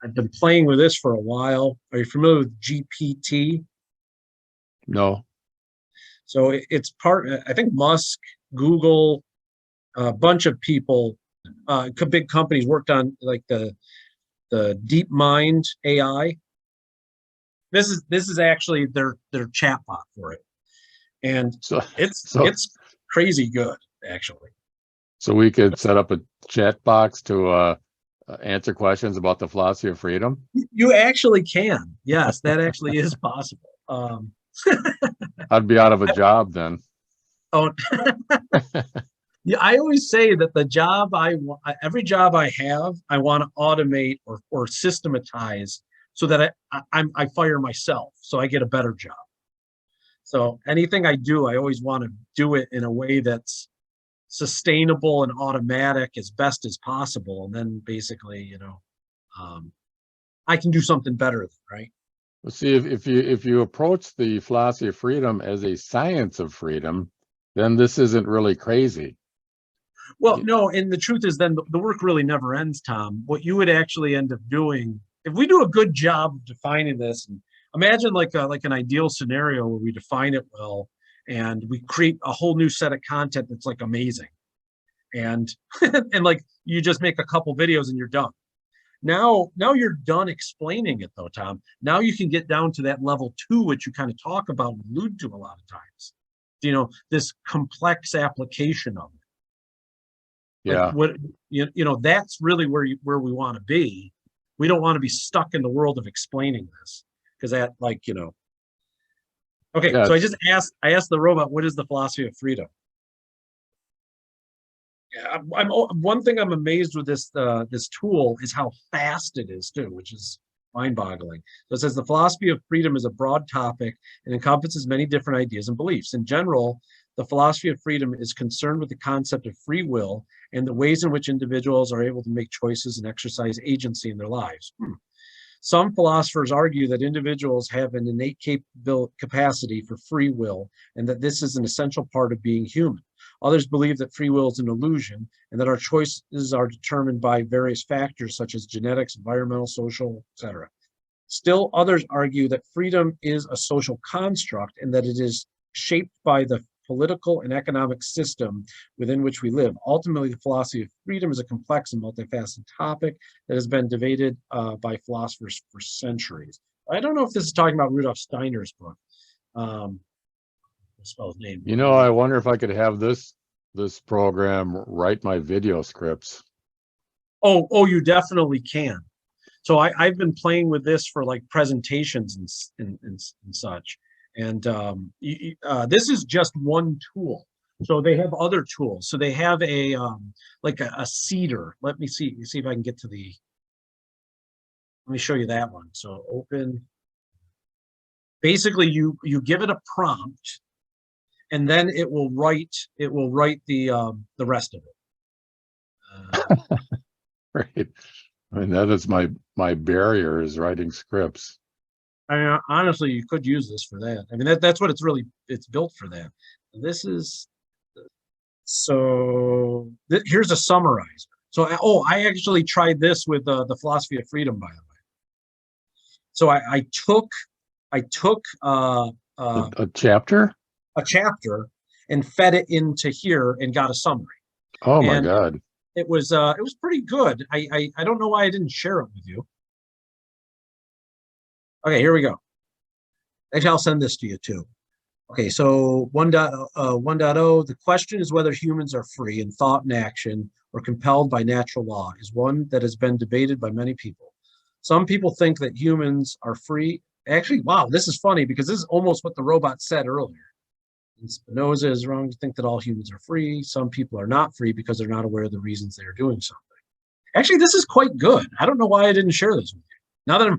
I've been playing with this for a while. Are you familiar with GPT? No. So it's part, I think Musk, Google, a bunch of people, big companies worked on like the Deep Mind AI. This is actually their chatbot for it, and So it's so it's crazy good actually. so we could set up a chat box to answer questions about the philosophy of freedom. You actually can, yes, that actually is possible. I'd be out of a job then. Oh, yeah, I always say that the job every job I have, I want to automate or systematize so that I fire myself, so I get a better job. So anything I do, I always want to do it in a way that's sustainable and automatic as best as possible, and then basically, um, I can do something better, right? Well, see, if you approach the philosophy of freedom as a science of freedom, then this isn't really crazy. Well, no, and the truth is then the work really never ends, Tom. What you would actually end up doing, if we do a good job of defining this, and imagine like an ideal scenario where we define it well and we create a whole new set of content that's like amazing. And and like you just make a couple videos and you're done. Now you're done explaining it though, Tom. Now you can get down to that level two, which you kind of talk about and allude to a lot of times. This complex application of it. Like Yeah. what that's really where we want to be. We don't want to be stuck in the world of explaining this because that okay, Yeah. so I asked the robot, what is the philosophy of freedom? Yeah, one thing I'm amazed with this tool is how fast it is too, which is mind-boggling. So it says the philosophy of freedom is a broad topic and encompasses many different ideas and beliefs. In general, the philosophy of freedom is concerned with the concept of free will and the ways in which individuals are able to make choices and exercise agency in their lives. Some philosophers argue that individuals have an innate capacity for free will and that this is an essential part of being human. Others believe that free will is an illusion and that our choices are determined by various factors such as genetics, environmental, social, etc. Still, others argue that freedom is a social construct and that it is shaped by the political and economic system within which we live. Ultimately, the philosophy of freedom is a complex and multifaceted topic that has been debated by philosophers for centuries. I don't know if this is talking about Rudolf Steiner's book. Spell his name. I wonder if I could have this program write my video scripts. Oh, you definitely can. So I've been playing with this for like presentations and such. And this is just one tool. So they have other tools. So they have a seeder. Let me see if I can get to let me show you that one. So open. Basically, you give it a prompt, and then it will write the rest of it. Right. I mean, that is my barrier is writing scripts. I mean, honestly, you could use this for that. I mean, that's what it's built for that. This is here's a summarizer. So, I actually tried this with the philosophy of freedom, by the way. So I took A chapter? a chapter and fed it into here and got a summary. Oh my And God. it was pretty good. I don't know why I didn't share it with you. Okay, here we go. Actually, I'll send this to you too. Okay, so 1.0, the question is whether humans are free in thought and action or compelled by natural law is one that has been debated by many people. Some people think that humans are free. Actually, wow, this is funny because this is almost what the robot said earlier. And Spinoza is wrong to think that all humans are free. Some people are not free because they're not aware of the reasons they are doing something. Actually, this is quite good. I don't know why I didn't share this with you. Now that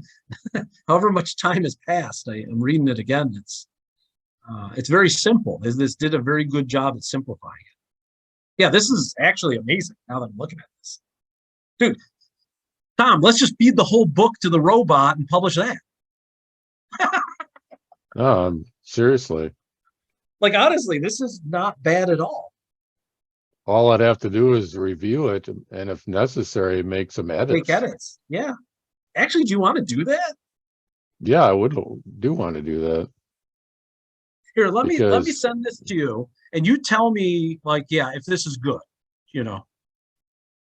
however much time has passed, I'm reading it again. It's very simple. This did a very good job at simplifying it. Yeah, this is actually amazing now that I'm looking at this. Dude, Tom, let's just feed the whole book to the robot and publish that. Seriously. Like, honestly, this is not bad at all. All I'd have to do is review it and if necessary, make some edits. Make edits. Yeah. Actually, do you want to do that? Yeah, I would do want to do that Here, let me because send this to you, and you tell me, like, yeah, if this is good, you know.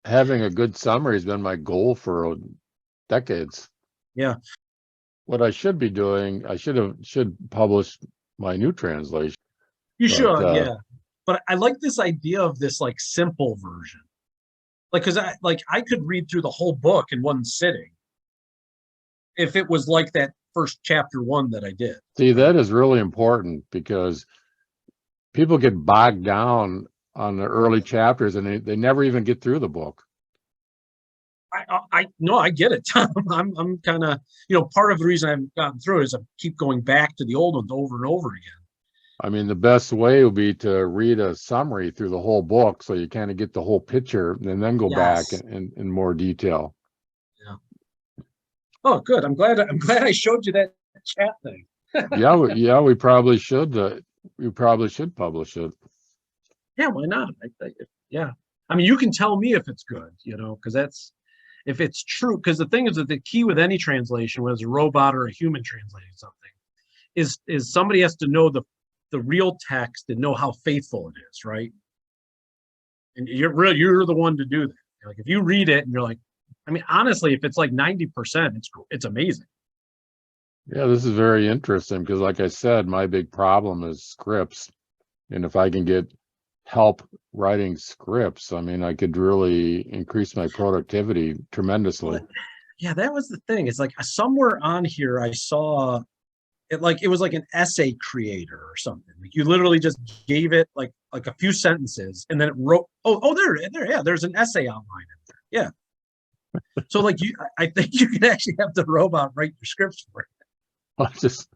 having a good summary has been my goal for decades. Yeah, What I should be doing, should publish my new translation, you but should, yeah. But I like this idea of this like simple version. Like, because I could read through the whole book in one sitting if it was like that first chapter one that I did. see, Right? that is really important because people get bogged down on the early chapters and they never even get through the book. I no, I get it, Tom. I'm kind of, part of the reason I've gotten through it is I keep going back to the old ones over and over again. I mean, the best way would be to read a summary through the whole book so you kind of get the whole picture and then go back Yes. in more detail. Yeah. Oh, good. I'm glad I showed you that chat thing. Yeah, we probably should. We probably should publish it. Yeah, why not? Yeah. I mean, you can tell me if it's good, because that's if it's true. Because the thing is that the key with any translation, whether it's a robot or a human translating something, is somebody has to know the real text and know how faithful it is, right? And you're the one to do that. Like if you read it and you're like, I mean, honestly, if it's like 90%, it's amazing. Yeah, this is very interesting because, like I said, my big problem is scripts. And if I can get help writing scripts, I mean, I could really increase my productivity tremendously. Well, yeah, that was the thing. It's like somewhere on here I saw it, like it was like an essay creator or something. Like you literally just gave it like a few sentences and then it wrote. Oh, there, yeah. There's an essay outline in there. Yeah. So like I think you can actually have the robot write your scripts for you. I'll just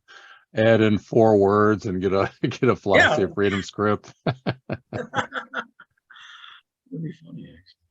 add in 4 words and get a get a Yeah, philosophy of freedom script. that'd be funny. Actually.